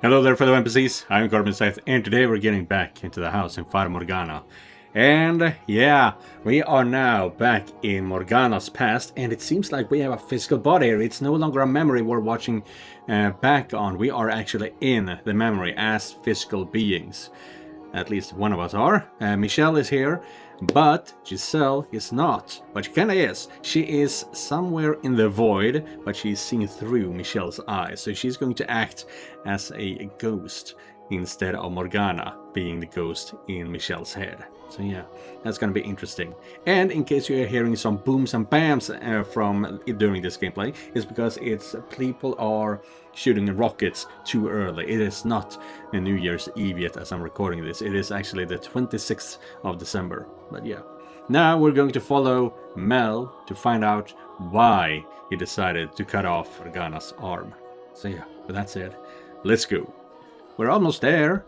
Hello there fellow NPCs, I'm Scythe, and today we're getting back into the house in Fata Morgana. And yeah, we are now back in Morgana's past, and it seems like we have a physical body here. It's no longer a memory we're watching back on. We are actually in the memory as physical beings. At least one of us are. Michelle is here, but Giselle is not. But she kinda is. She is somewhere in the void, but she's seeing through Michelle's eyes. So she's going to act as a ghost instead of Morgana being the ghost in Michelle's head. So yeah, that's gonna be interesting. And in case you're hearing some booms and bams from during this gameplay, it's because people are shooting rockets too early. It is not a New Year's Eve yet as I'm recording this. It is actually the 26th of December. But yeah. Now we're going to follow Mel to find out why he decided to cut off Morgana's arm. So yeah, with that said, let's go. We're almost there.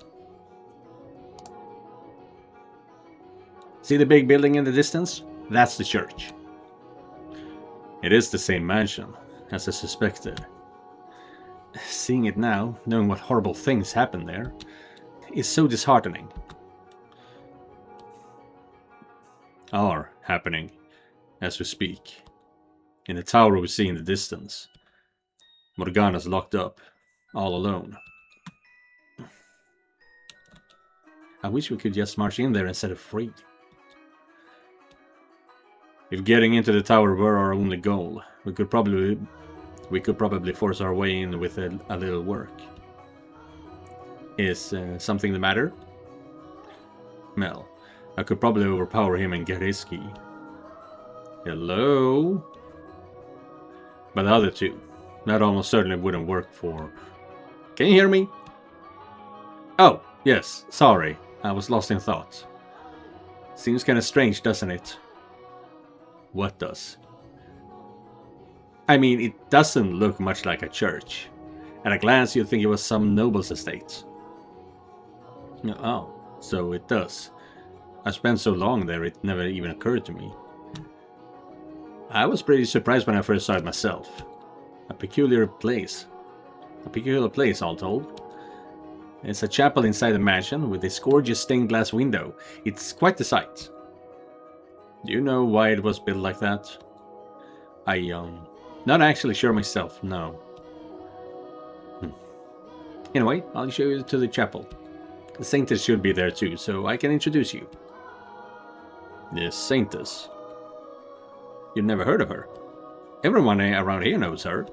See the big building in the distance? That's the church. It is the same mansion as I suspected. Seeing it now, knowing what horrible things happened there, is so disheartening. Are happening as we speak. In the tower we see in the distance, Morgana's locked up, all alone. I wish we could just march in there and set her free. If getting into the tower were our only goal, we could probably force our way in with a little work. Is something the matter? Mel, I could probably overpower him and get his key. Hello? But the other two, that almost certainly wouldn't work for... Can you hear me? Oh, yes, sorry, I was lost in thought. Seems kinda strange, doesn't it? What does? I mean, it doesn't look much like a church. At a glance, you'd think it was some noble's estate. Oh, so it does. I spent so long there, it never even occurred to me. I was pretty surprised when I first saw it myself. A peculiar place. A peculiar place, all told. It's a chapel inside the mansion with this gorgeous stained glass window. It's quite the sight. Do you know why it was built like that? Not actually sure myself, no. Anyway, I'll show you to the chapel. The Saintess should be there too, so I can introduce you. The Saintess. You've never heard of her? Everyone around here knows her.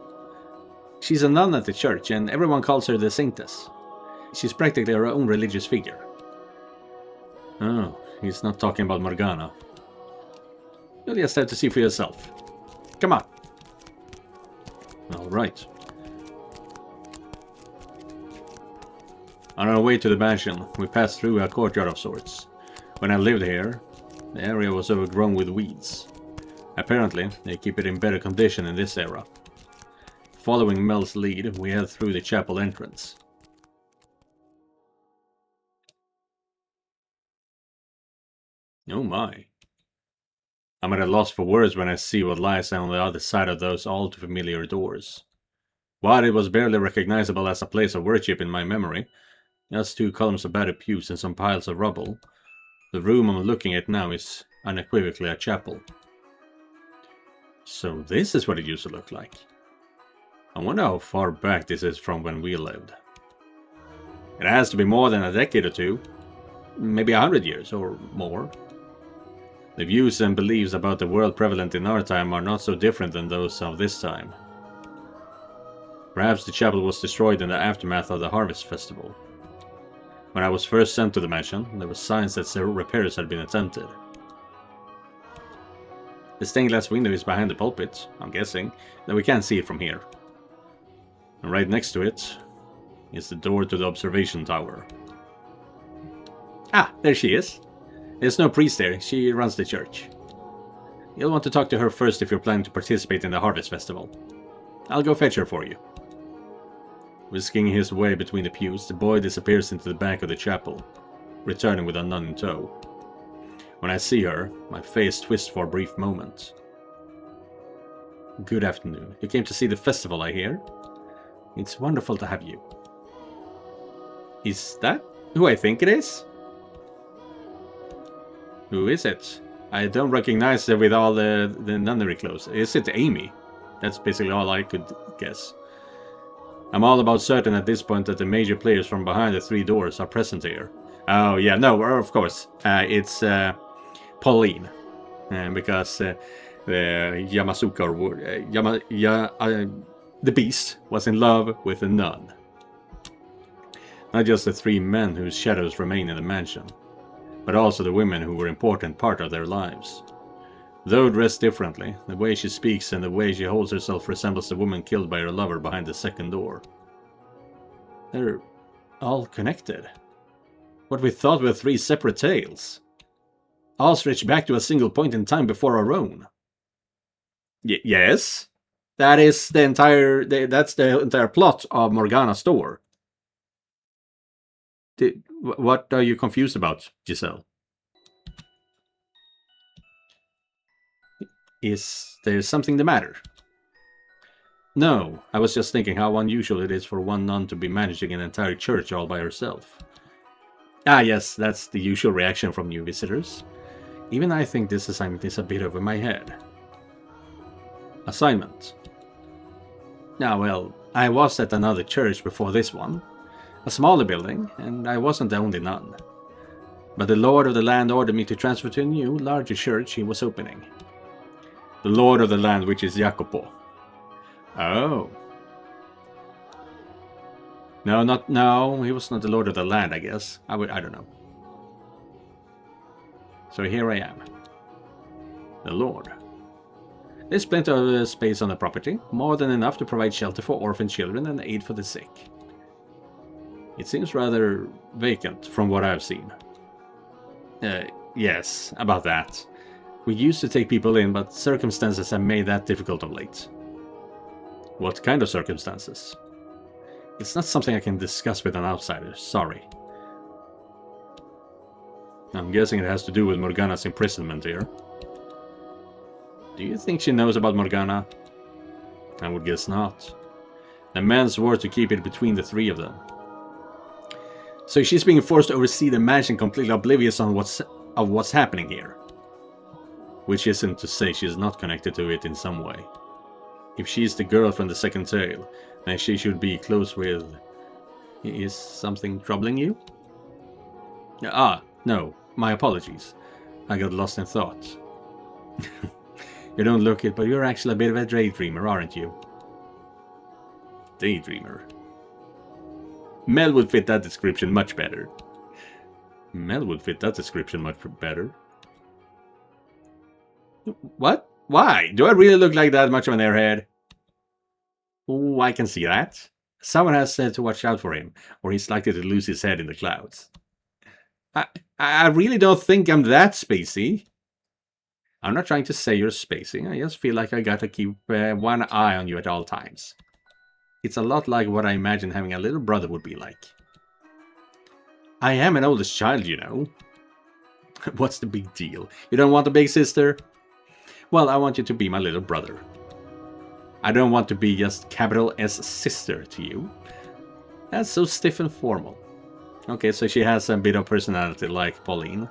She's a nun at the church, and everyone calls her the Saintess. She's practically her own religious figure. Oh, he's not talking about Morgana. You'll just have to see for yourself. Come on. Alright. On our way to the mansion, we passed through a courtyard of sorts. When I lived here, the area was overgrown with weeds. Apparently, they keep it in better condition in this era. Following Mel's lead, we head through the chapel entrance. Oh my. I'm at a loss for words when I see what lies on the other side of those all too familiar doors. While it was barely recognizable as a place of worship in my memory, just 2 columns of battered pews and some piles of rubble, the room I'm looking at now is unequivocally a chapel. So this is what it used to look like. I wonder how far back this is from when we lived. It has to be more than a decade or two, maybe 100 years or more. The views and beliefs about the world prevalent in our time are not so different than those of this time. Perhaps the chapel was destroyed in the aftermath of the Harvest Festival. When I was first sent to the mansion, there were signs that several repairs had been attempted. The stained glass window is behind the pulpit, I'm guessing, that we can't see it from here. And right next to it is the door to the observation tower. Ah, there she is. There's no priest there, she runs the church. You'll want to talk to her first if you're planning to participate in the Harvest Festival. I'll go fetch her for you. Whisking his way between the pews, the boy disappears into the back of the chapel, returning with a nun in tow. When I see her, my face twists for a brief moment. Good afternoon. You came to see the festival, I hear? It's wonderful to have you. Is that who I think it is? Who is it? I don't recognize her with all the nunnery clothes. Is it Amy? That's basically all I could guess. I'm all about certain at this point that the major players from behind the 3 doors are present here. Oh, yeah, no, of course. It's Pauline. Because the Yamasuka, the beast, was in love with a nun. Not just the 3 men whose shadows remain in the mansion, but also the women who were an important part of their lives. Though dressed differently, the way she speaks and the way she holds herself resembles the woman killed by her lover behind the 2nd door. They're all connected. What we thought were 3 separate tales. All stretched back to a single point in time before our own. Yes? That is the entire... That's the entire plot of Morgana's store. What are you confused about, Giselle? Is there something the matter? No, I was just thinking how unusual it is for one nun to be managing an entire church all by herself. Ah yes, that's the usual reaction from new visitors. Even I think this assignment is a bit over my head. Assignment? Ah well, I was at another church before this one. A smaller building, and I wasn't the only nun. But the Lord of the Land ordered me to transfer to a new, larger church he was opening. The Lord of the Land, which is Jacopo. Oh. No, he was not the Lord of the Land, I guess. I don't know. So here I am. The Lord. There's plenty of space on the property, more than enough to provide shelter for orphan children and aid for the sick. It seems rather vacant from what I've seen. Yes, about that. We used to take people in, but circumstances have made that difficult of late. What kind of circumstances? It's not something I can discuss with an outsider, sorry. I'm guessing it has to do with Morgana's imprisonment here. Do you think she knows about Morgana? I would guess not. The man swore to keep it between the 3 of them. So she's being forced to oversee the mansion completely oblivious on what's happening here. Which isn't to say she's not connected to it in some way. If she's the girl from the 2nd tale, then she should be close with... Is something troubling you? Ah, no, my apologies. I got lost in thought. You don't look it, but you're actually a bit of a daydreamer, aren't you? Daydreamer? Mel would fit that description much better. Mel would fit that description much better. What? Why? Do I really look like that much of an airhead? Oh, I can see that. Someone has said to watch out for him, or he's likely to lose his head in the clouds. I really don't think I'm that spacey. I'm not trying to say you're spacey. I just feel like I gotta keep one eye on you at all times. It's a lot like what I imagine having a little brother would be like. I am an oldest child, you know. What's the big deal? You don't want a big sister? Well, I want you to be my little brother. I don't want to be just capital S sister to you. That's so stiff and formal. Okay, so she has a bit of personality like Pauline.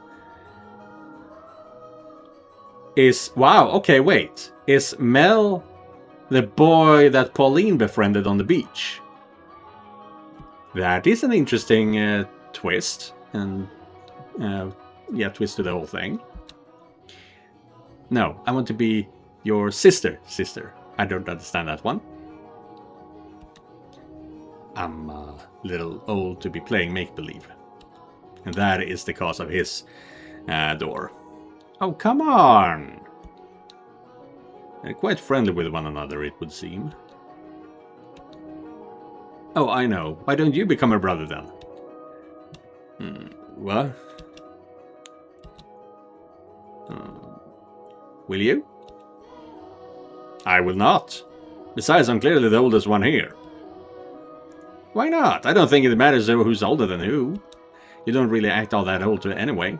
Wow, okay, wait. Is Mel the boy that Pauline befriended on the beach? That is an interesting twist. And, yeah, twist to the whole thing. No, I want to be your sister. I don't understand that one. I'm a little old to be playing make-believe. And that is the cause of his door. Oh, come on! They're quite friendly with one another, it would seem. Oh, I know. Why don't you become a brother then? What? Will you? I will not. Besides, I'm clearly the oldest one here. Why not? I don't think it matters who's older than who. You don't really act all that old anyway.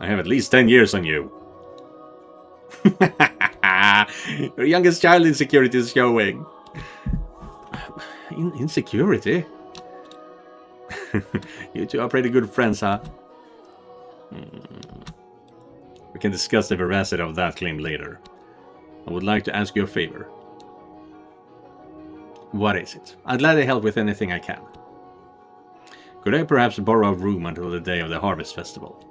I have at least 10 years on you. Your youngest child insecurity is showing. Insecurity? You two are pretty good friends, huh? We can discuss the veracity of that claim later. I would like to ask you a favor. What is it? I'd gladly help with anything I can. Could I perhaps borrow a room until the day of the Harvest Festival?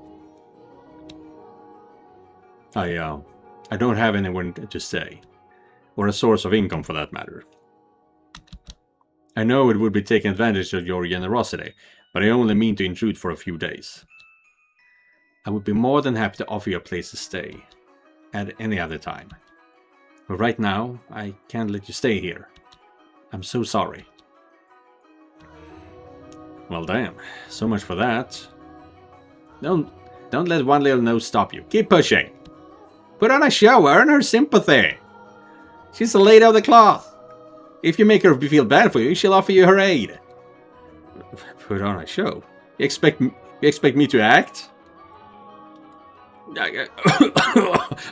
I don't have anywhere to stay. Or a source of income for that matter. I know it would be taking advantage of your generosity, but I only mean to intrude for a few days. I would be more than happy to offer you a place to stay. At any other time. But right now, I can't let you stay here. I'm so sorry. Well, damn. So much for that. Don't let one little no stop you. Keep pushing. Put on a show, earn her sympathy. She's the lady of the cloth. If you make her feel bad for you, she'll offer you her aid. Put on a show? You expect me to act?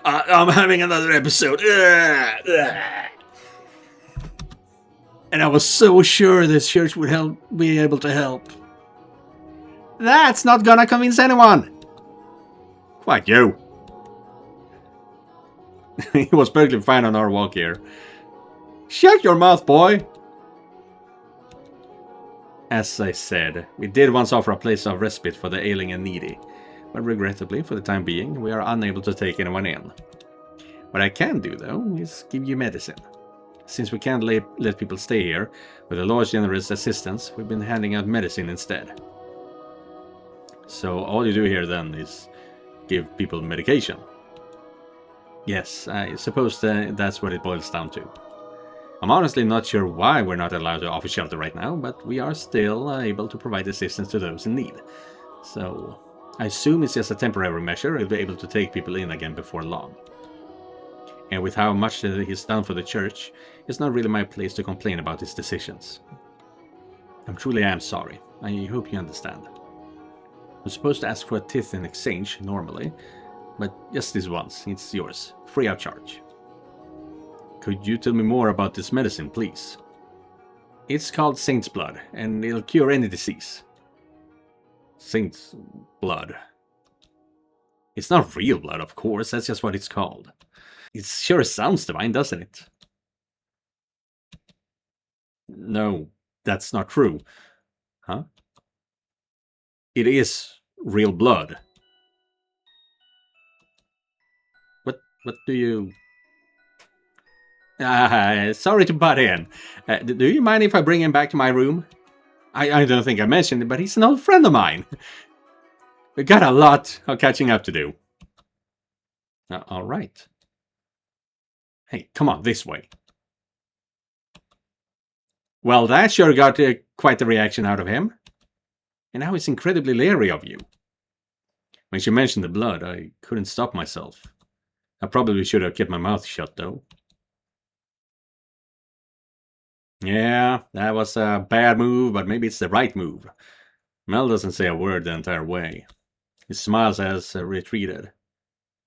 I'm having another episode. And I was so sure this church would be able to help. That's not gonna convince anyone. Quite you. He was perfectly fine on our walk here. Shut your mouth, boy. As I said, we did once offer a place of respite for the ailing and needy. But regrettably, for the time being, we are unable to take anyone in. What I can do, though, is give you medicine. Since we can't let people stay here, with a large generous assistance, we've been handing out medicine instead. So all you do here, then, is give people medication. Yes, I suppose that's what it boils down to. I'm honestly not sure why we're not allowed to offer shelter right now, but we are still able to provide assistance to those in need. So I assume it's just a temporary measure. We'll be able to take people in again before long. And with how much he's done for the church, it's not really my place to complain about his decisions. I truly am sorry. I hope you understand. I'm supposed to ask for a tithe in exchange, normally, but just this once. It's yours, free of charge. Could you tell me more about this medicine, please? It's called Saint's Blood, and it'll cure any disease. Saint's Blood. It's not real blood, of course, that's just what it's called. It sure sounds divine, doesn't it? No, that's not true. Huh? It is real blood. What do you... sorry to butt in. Do you mind if I bring him back to my room? I don't think I mentioned it, but he's an old friend of mine. We got a lot of catching up to do. All right. Hey, come on, this way. Well, that sure got quite a reaction out of him. And now he's incredibly leery of you. When she mentioned the blood, I couldn't stop myself. I probably should have kept my mouth shut, though. Yeah, that was a bad move, but maybe it's the right move. Mel doesn't say a word the entire way. His smile has retreated,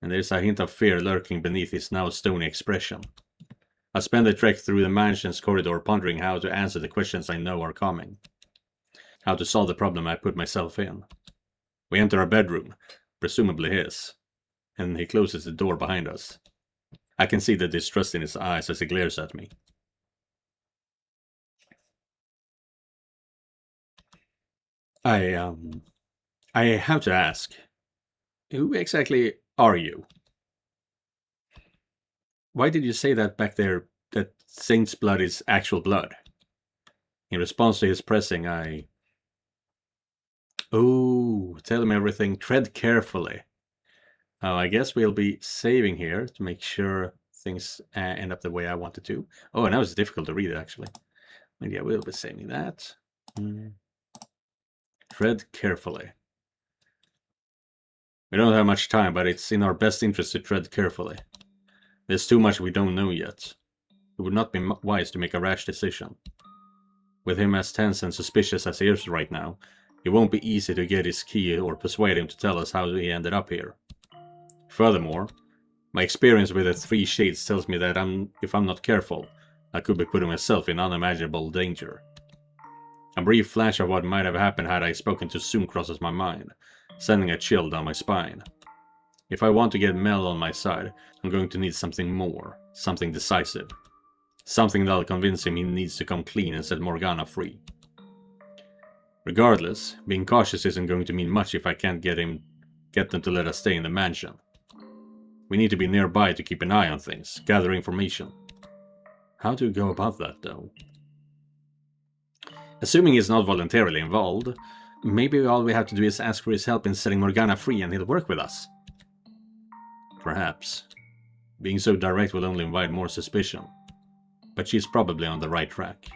and there's a hint of fear lurking beneath his now stony expression. I spend the trek through the mansion's corridor pondering how to answer the questions I know are coming. How to solve the problem I put myself in. We enter a bedroom, presumably his, and he closes the door behind us. I can see the distrust in his eyes as he glares at me. I have to ask, who exactly are you? Why did you say that back there, that Saint's blood is actual blood? In response to his pressing, Oh, tell him everything. Tread carefully. Oh, I guess we'll be saving here to make sure things end up the way I wanted to. Oh, now it's difficult to read, actually. And yeah, we'll be saving that. Tread carefully. We don't have much time, but it's in our best interest to tread carefully. There's too much we don't know yet. It would not be wise to make a rash decision. With him as tense and suspicious as he is right now, it won't be easy to get his key or persuade him to tell us how he ended up here. Furthermore, my experience with the Three Shades tells me that if I'm not careful, I could be putting myself in unimaginable danger. A brief flash of what might have happened had I spoken too soon crosses my mind, sending a chill down my spine. If I want to get Mel on my side, I'm going to need something more, something decisive. Something that'll convince him he needs to come clean and set Morgana free. Regardless, being cautious isn't going to mean much if I can't get them to let us stay in the mansion. We need to be nearby to keep an eye on things, gather information. How do we go about that, though? Assuming he's not voluntarily involved, maybe all we have to do is ask for his help in setting Morgana free and he'll work with us. Perhaps. Being so direct will only invite more suspicion. But she's probably on the right track.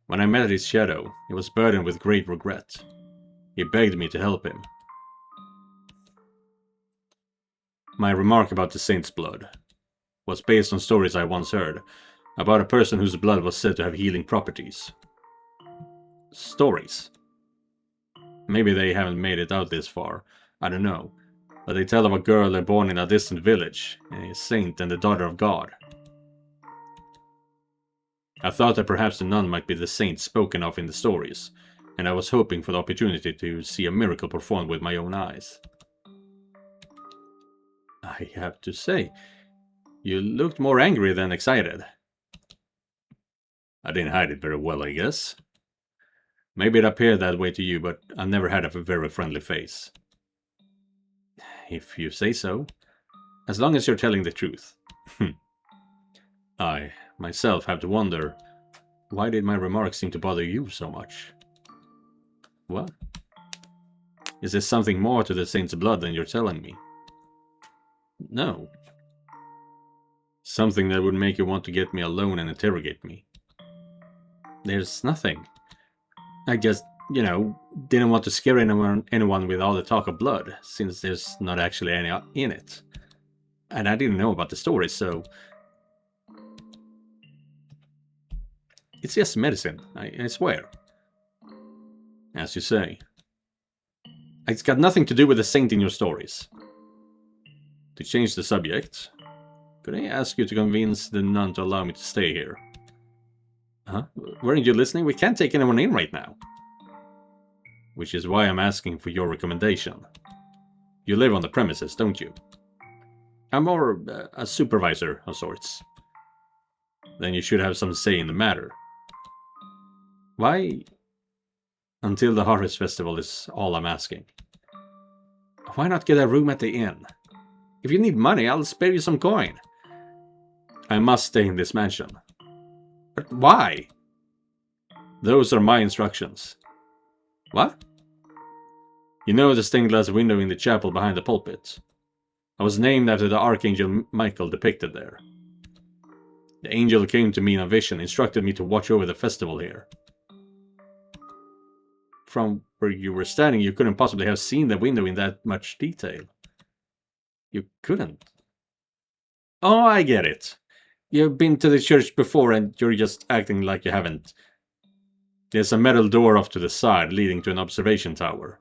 When I met his shadow, he was burdened with great regret. He begged me to help him. My remark about the saint's blood was based on stories I once heard about a person whose blood was said to have healing properties. Stories. Maybe they haven't made it out this far, I don't know, but they tell of a girl born in a distant village, a saint and the daughter of God. I thought that perhaps the nun might be the saint spoken of in the stories, and I was hoping for the opportunity to see a miracle performed with my own eyes. I have to say, you looked more angry than excited. I didn't hide it very well, I guess. Maybe it appeared that way to you, but I never had a very friendly face. If you say so. As long as you're telling the truth. I, myself, have to wonder, why did my remarks seem to bother you so much? What? Is there something more to the saint's blood than you're telling me? No. Something that would make you want to get me alone and interrogate me. There's nothing. I just, didn't want to scare anyone with all the talk of blood, since there's not actually any in it. And I didn't know about the story, so... It's just medicine, I swear. As you say. It's got nothing to do with the saint in your stories. To change the subject, could I ask you to convince the nun to allow me to stay here? Huh? Weren't you listening? We can't take anyone in right now. Which is why I'm asking for your recommendation. You live on the premises, don't you? I'm more a supervisor of sorts. Then you should have some say in the matter. Why? Until the Harvest Festival is all I'm asking. Why not get a room at the inn? If you need money, I'll spare you some coin. I must stay in this mansion. But why? Those are my instructions. What? You know the stained glass window in the chapel behind the pulpit? I was named after the Archangel Michael depicted there. The angel came to me in a vision, instructed me to watch over the festival here. From where you were standing, you couldn't possibly have seen the window in that much detail. You couldn't. Oh, I get it. You've been to the church before and you're just acting like you haven't. There's a metal door off to the side leading to an observation tower.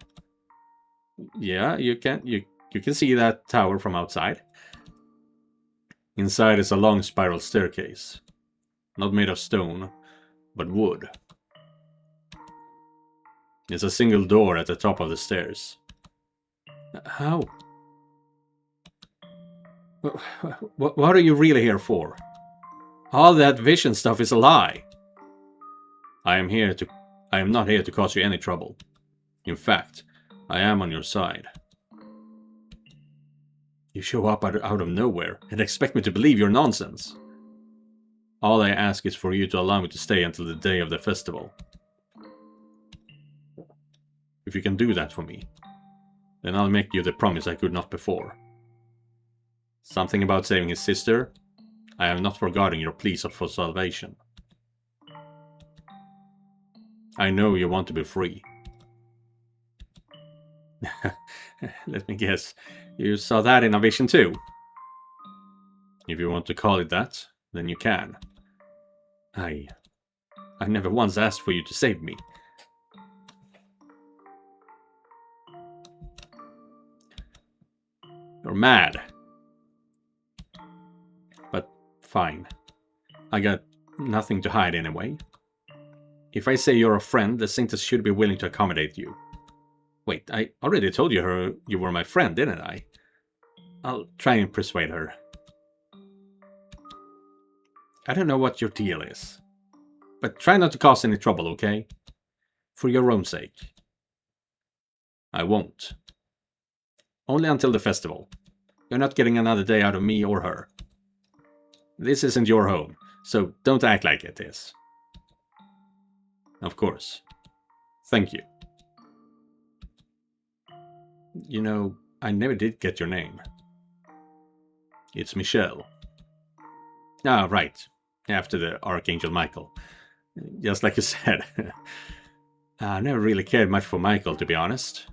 Yeah, you can see that tower from outside. Inside is a long spiral staircase. Not made of stone, but wood. There's a single door at the top of the stairs. How? What are you really here for? All that vision stuff is a lie. I am not here to cause you any trouble. In fact, I am on your side. You show up out of nowhere and expect me to believe your nonsense. All I ask is for you to allow me to stay until the day of the festival. If you can do that for me, then I'll make you the promise I could not before. Something about saving his sister? I have not forgotten your pleas for salvation. I know you want to be free. Let me guess, you saw that in a vision too? If you want to call it that, then you can. I never once asked for you to save me. You're mad. But fine. I got nothing to hide anyway. If I say you're a friend, the Scythe should be willing to accommodate you. Wait, I already told you you were my friend, didn't I? I'll try and persuade her. I don't know what your deal is, but try not to cause any trouble, okay? For your own sake. I won't. Only until the festival. You're not getting another day out of me or her. This isn't your home, so don't act like it is. Of course. Thank you. You know, I never did get your name. It's Michelle. Ah, right. After the Archangel Michael. Just like you said. I never really cared much for Michael, to be honest.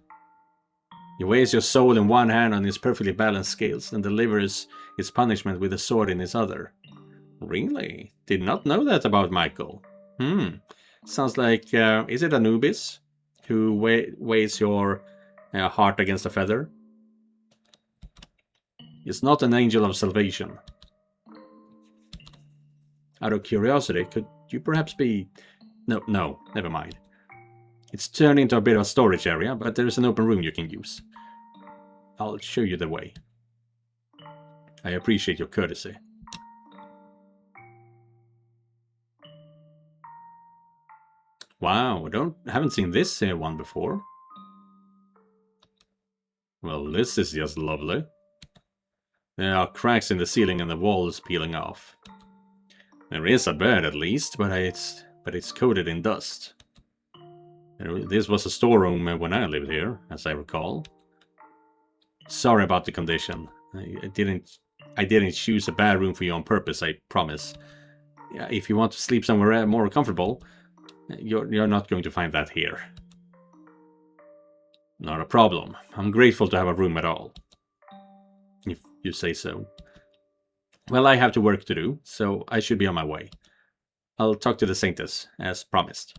He weighs your soul in one hand on his perfectly balanced scales and delivers his punishment with a sword in his other. Really? Did not know that about Michael. Sounds like, is it Anubis who weighs your heart against a feather? He's not an angel of salvation. Out of curiosity, could you perhaps be... No, never mind. It's turned into a bit of a storage area, but there's an open room you can use. I'll show you the way. I appreciate your courtesy. Wow, haven't seen this one before. Well, this is just lovely. There are cracks in the ceiling and the walls peeling off. There is a bed at least, but it's coated in dust. This was a storeroom when I lived here, as I recall. Sorry about the condition. I didn't choose a bad room for you on purpose, I promise. If you want to sleep somewhere more comfortable, you're not going to find that here. Not a problem. I'm grateful to have a room at all. If you say so. Well, I have to work to do, so I should be on my way. I'll talk to the Saintess, as promised.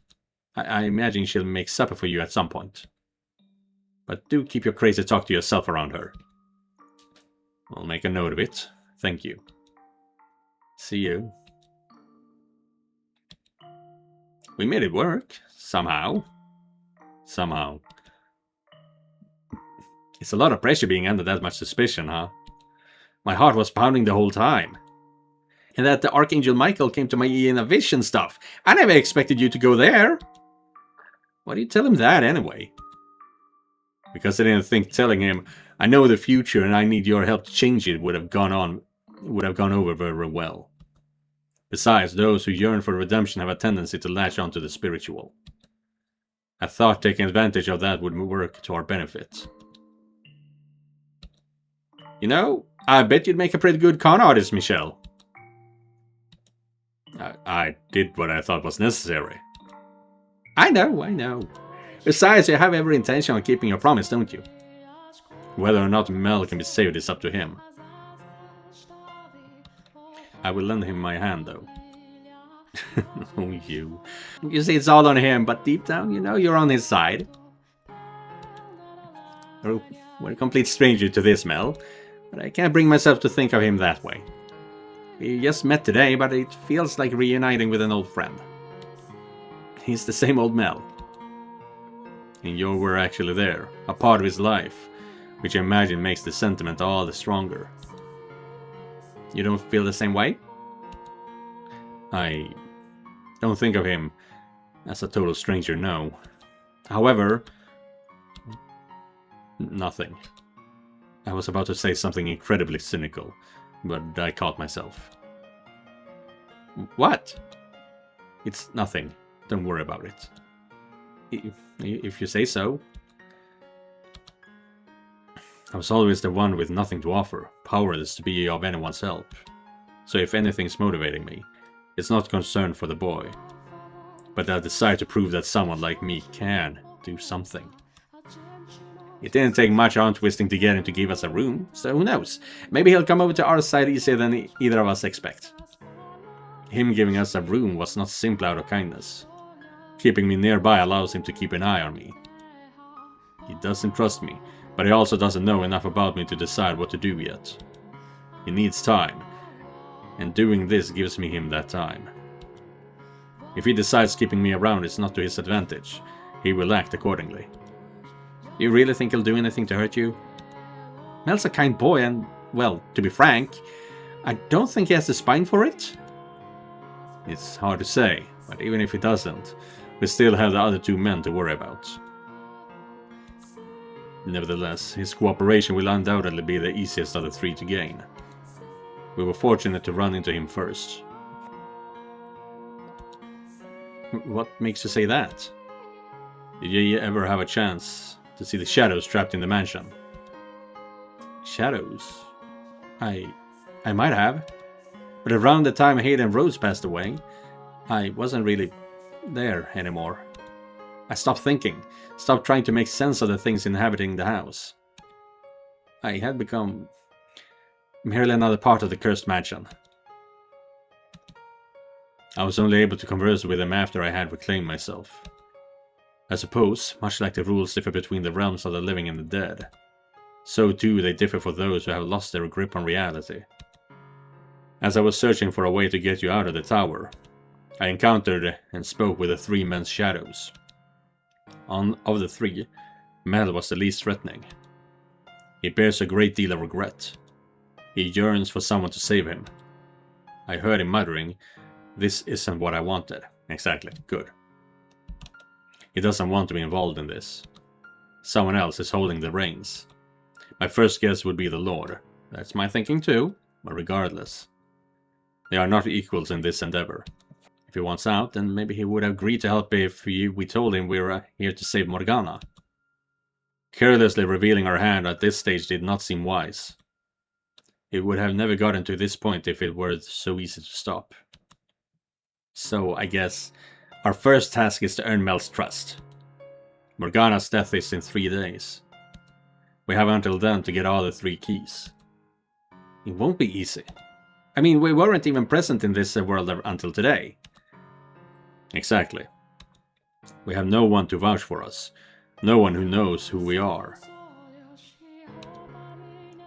I imagine she'll make supper for you at some point. But do keep your crazy talk to yourself around her. I'll make a note of it. Thank you. See you. We made it work. Somehow. It's a lot of pressure being under that much suspicion, huh? My heart was pounding the whole time. And that the Archangel Michael came to my ear in a vision stuff. I never expected you to go there. Why do you tell him that anyway? Because I didn't think telling him, I know the future and I need your help to change it would have gone over very well. Besides, those who yearn for redemption have a tendency to latch onto the spiritual. I thought taking advantage of that would work to our benefit. You know, I bet you'd make a pretty good con artist, Michelle. I did what I thought was necessary. I know. Besides, you have every intention of keeping your promise, don't you? Whether or not Mel can be saved is up to him. I will lend him my hand, though. Oh, you. You see, it's all on him, but deep down, you know you're on his side. Oh, we're a complete stranger to this, Mel, but I can't bring myself to think of him that way. We just met today, but it feels like reuniting with an old friend. He's the same old Mel. And you were actually there, a part of his life, which I imagine makes the sentiment all the stronger. You don't feel the same way? I don't think of him as a total stranger, no. However, nothing. I was about to say something incredibly cynical, but I caught myself. What? It's nothing. Don't worry about it. If you say so. I was always the one with nothing to offer, powerless to be of anyone's help. So if anything's motivating me, it's not concern for the boy, but a desire to prove that someone like me can do something. It didn't take much arm twisting to get him to give us a room, so who knows? Maybe he'll come over to our side easier than either of us expect. Him giving us a room was not simply out of kindness. Keeping me nearby allows him to keep an eye on me. He doesn't trust me, but he also doesn't know enough about me to decide what to do yet. He needs time, and doing this gives me him that time. If he decides keeping me around is not to his advantage, he will act accordingly. You really think he'll do anything to hurt you? Mel's a kind boy and, well, to be frank, I don't think he has the spine for it. It's hard to say, but even if he doesn't, we still have the other 2 men to worry about. Nevertheless, his cooperation will undoubtedly be the easiest of the 3 to gain. We were fortunate to run into him first. What makes you say that? Did you ever have a chance to see the shadows trapped in the mansion? Shadows? I might have. But around the time Hayden Rose passed away, I wasn't really there anymore. I stopped thinking, stopped trying to make sense of the things inhabiting the house. I had become merely another part of the cursed mansion. I was only able to converse with him after I had reclaimed myself. I suppose, much like the rules differ between the realms of the living and the dead, so too they differ for those who have lost their grip on reality. As I was searching for a way to get you out of the tower, I encountered and spoke with the 3 men's shadows. Of the 3, Mel was the least threatening. He bears a great deal of regret. He yearns for someone to save him. I heard him muttering, "This isn't what I wanted." Exactly, good. He doesn't want to be involved in this. Someone else is holding the reins. My first guess would be the Lord. That's my thinking too, but regardless. They are not equals in this endeavor. If he wants out, then maybe he would have agreed to help if we told him we were here to save Morgana. Carelessly revealing our hand at this stage did not seem wise. It would have never gotten to this point if it were so easy to stop. So, I guess, our first task is to earn Mel's trust. Morgana's death is in 3 days. We have until then to get all the 3 keys. It won't be easy. I mean, we weren't even present in this world until today. Exactly. We have no one to vouch for us. No one who knows who we are.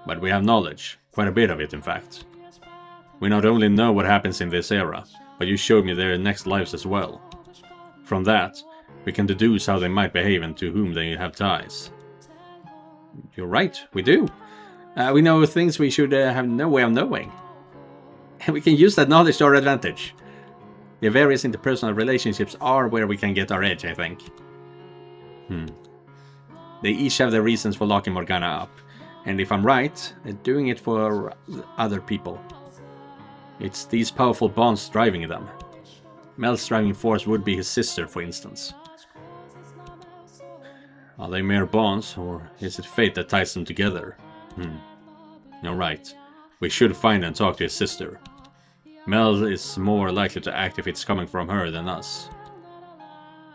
But we have knowledge. Quite a bit of it, in fact. We not only know what happens in this era, but you showed me their next lives as well. From that, we can deduce how they might behave and to whom they have ties. You're right, we do. We know things we should have no way of knowing. And we can use that knowledge to our advantage. The various interpersonal relationships are where we can get our edge, I think. They each have their reasons for locking Morgana up. And if I'm right, they're doing it for other people. It's these powerful bonds driving them. Mel's driving force would be his sister, for instance. Are they mere bonds, or is it fate that ties them together? You're right. We should find and talk to his sister. Mel is more likely to act if it's coming from her than us.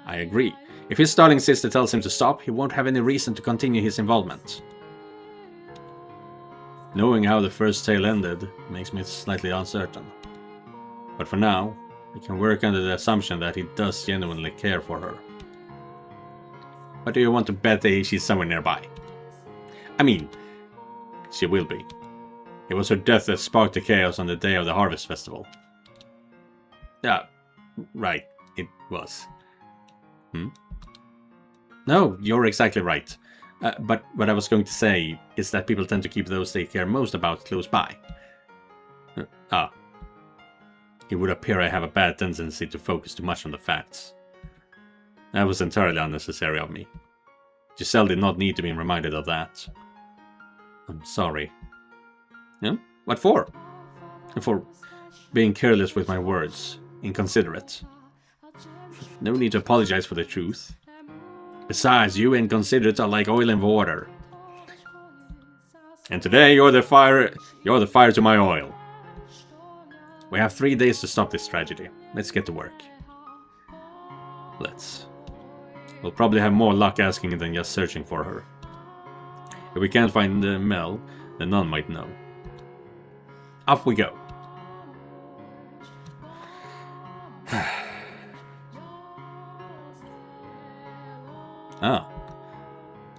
I agree. If his darling sister tells him to stop, he won't have any reason to continue his involvement. Knowing how the first tale ended makes me slightly uncertain. But for now, we can work under the assumption that he does genuinely care for her. What do you want to bet that she's somewhere nearby? I mean, she will be. It was her death that sparked the chaos on the day of the Harvest Festival. Yeah, right, it was. No, you're exactly right. But what I was going to say is that people tend to keep those they care most about close by. It would appear I have a bad tendency to focus too much on the facts. That was entirely unnecessary of me. Giselle did not need to be reminded of that. I'm sorry. Yeah? What for? For being careless with my words. Inconsiderate. No need to apologize for the truth. Besides, you inconsiderate are like oil and water. And today you're the fire to my oil. We have 3 days to stop this tragedy. Let's get to work. Let's. We'll probably have more luck asking than just searching for her. If we can't find Mel, then none might know. Up we go.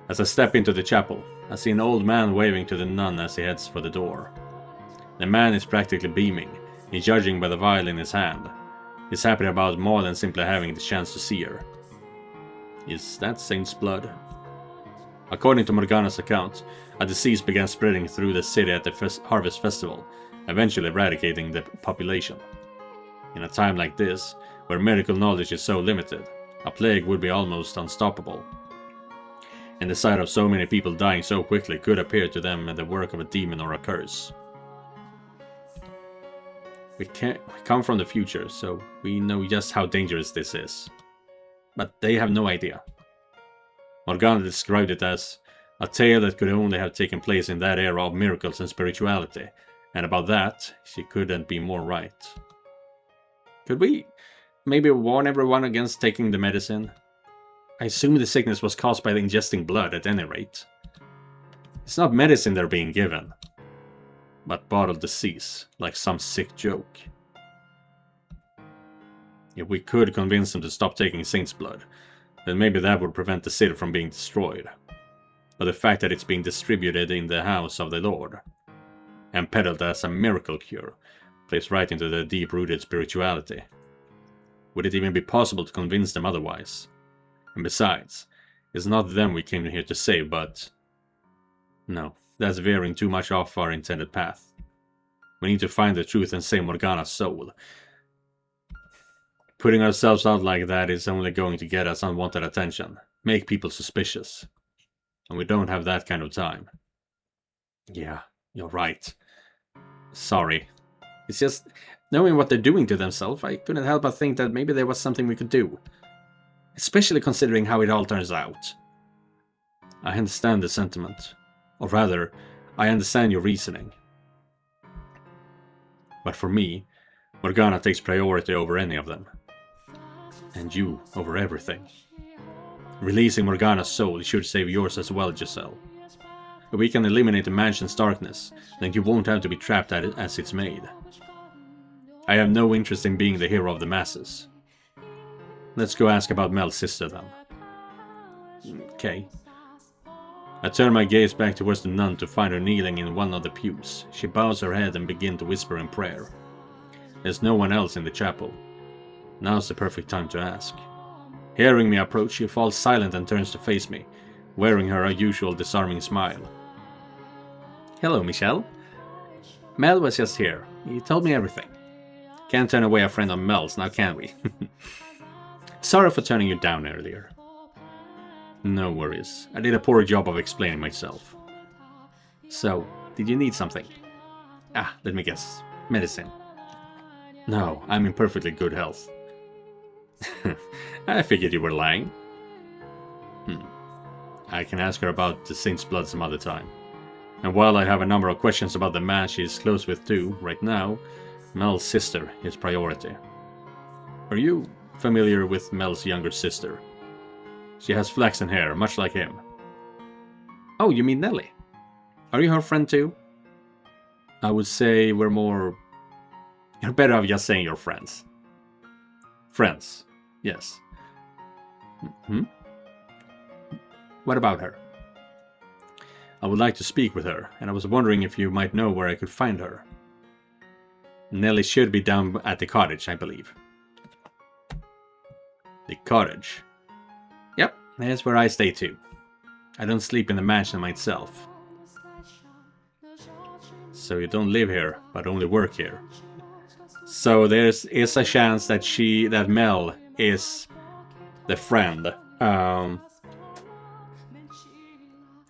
As I step into the chapel, I see an old man waving to the nun as he heads for the door. The man is practically beaming, judging by the vial in his hand. is happy about more than simply having the chance to see her. Is that Saint's blood? According to Morgana's account, a disease began spreading through the city at the Harvest Festival, eventually eradicating the population. In a time like this, where medical knowledge is so limited, a plague would be almost unstoppable. And the sight of so many people dying so quickly could appear to them the work of a demon or a curse. We come from the future, so we know just how dangerous this is. But they have no idea. Morgana described it as a tale that could only have taken place in that era of miracles and spirituality, and about that, she couldn't be more right. Could we maybe warn everyone against taking the medicine? I assume the sickness was caused by ingesting blood at any rate. It's not medicine they're being given, but bottled disease, like some sick joke. If we could convince them to stop taking Saint's blood, then maybe that would prevent the city from being destroyed. But the fact that it's being distributed in the house of the Lord, and peddled as a miracle cure, plays right into the deep-rooted spirituality. Would it even be possible to convince them otherwise? And besides, it's not them we came here to save, but... No, that's veering too much off our intended path. We need to find the truth and save Morgana's soul. Putting ourselves out like that is only going to get us unwanted attention, make people suspicious. And we don't have that kind of time. Yeah, you're right. Sorry. It's just, knowing what they're doing to themselves, I couldn't help but think that maybe there was something we could do. Especially considering how it all turns out. I understand the sentiment. Or rather, I understand your reasoning. But for me, Morgana takes priority over any of them. And you over everything. Releasing Morgana's soul should save yours as well, Giselle. If we can eliminate the mansion's darkness, then you won't have to be trapped at it as it's made. I have no interest in being the hero of the masses. Let's go ask about Mel's sister then. Okay. I turn my gaze back towards the nun to find her kneeling in one of the pews. She bows her head and begins to whisper in prayer. There's no one else in the chapel. Now's the perfect time to ask. Hearing me approach, she falls silent and turns to face me, wearing her usual disarming smile. Hello, Michelle. Mel was just here. He told me everything. Can't turn away a friend of Mel's, now can we? Sorry for turning you down earlier. No worries. I did a poor job of explaining myself. So, did you need something? Let me guess. Medicine. No, I'm in perfectly good health. I figured you were lying. I can ask her about the Saint's blood some other time. And while I have a number of questions about the man she's close with too, right now, Mel's sister is priority. Are you familiar with Mel's younger sister? She has flaxen hair, much like him. Oh, you mean Nelly? Are you her friend too? I would say we're more... You're better off just saying you're friends. Friends, yes. What about her? I would like to speak with her, and I was wondering if you might know where I could find her. Nelly should be down at the cottage, I believe. The cottage? Yep, that's where I stay too. I don't sleep in the mansion myself. So you don't live here, but only work here. So there is a chance that Mel is the friend.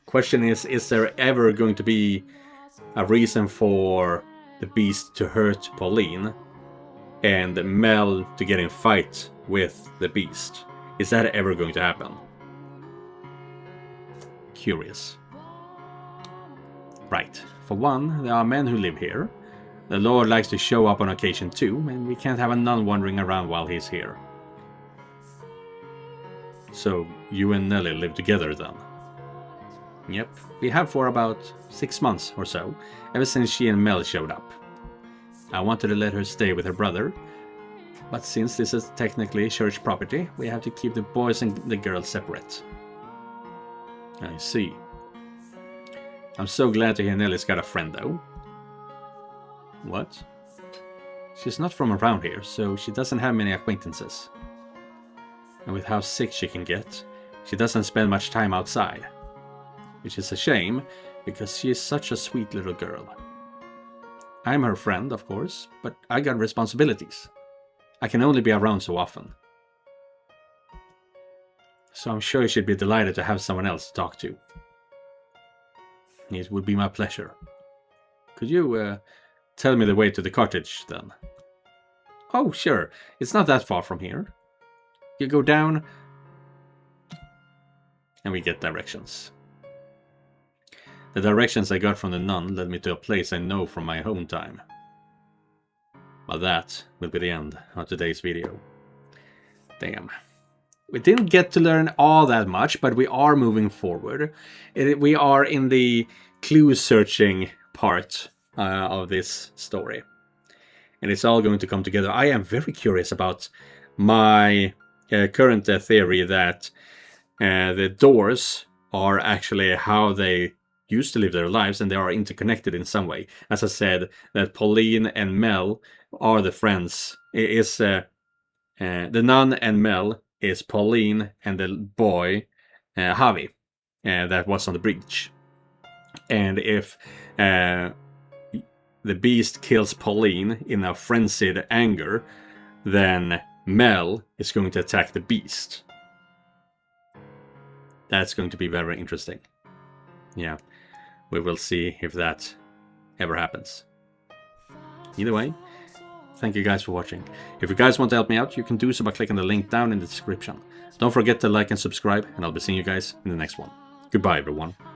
Question is there ever going to be a reason for the beast to hurt Pauline and Mel to get in fight with the beast? Is that ever going to happen? Curious. Right. For one, there are men who live here. The Lord likes to show up on occasion too, and we can't have a nun wandering around while he's here. So, you and Nelly live together then? Yep, we have for about 6 months or so, ever since she and Mel showed up. I wanted to let her stay with her brother, but since this is technically church property, we have to keep the boys and the girls separate. I see. I'm so glad to hear Nelly's got a friend though. What? She's not from around here, so she doesn't have many acquaintances. And with how sick she can get, she doesn't spend much time outside. Which is a shame, because she is such a sweet little girl. I'm her friend, of course, but I got responsibilities. I can only be around so often. So I'm sure she'd be delighted to have someone else to talk to. It would be my pleasure. Could you tell me the way to the cottage, then? Oh, sure. It's not that far from here. You go down, and we get directions. The directions I got from the nun led me to a place I know from my home time. Well, that will be the end of today's video. Damn. We didn't get to learn all that much, but we are moving forward. We are in the clue searching part of this story. And it's all going to come together. I am very curious about my current theory that the doors are actually how they used to live their lives, and they are interconnected in some way. As I said, that Pauline and Mel are the friends. The nun and Mel is Pauline and the boy, Javi, that was on the bridge. And if the beast kills Pauline in a frenzied anger, then Mel is going to attack the beast. That's going to be very interesting. Yeah, we will see if that ever happens. Either way, thank you guys for watching. If you guys want to help me out, you can do so by clicking the link down in the description. Don't forget to like and subscribe, and I'll be seeing you guys in the next one. Goodbye, everyone.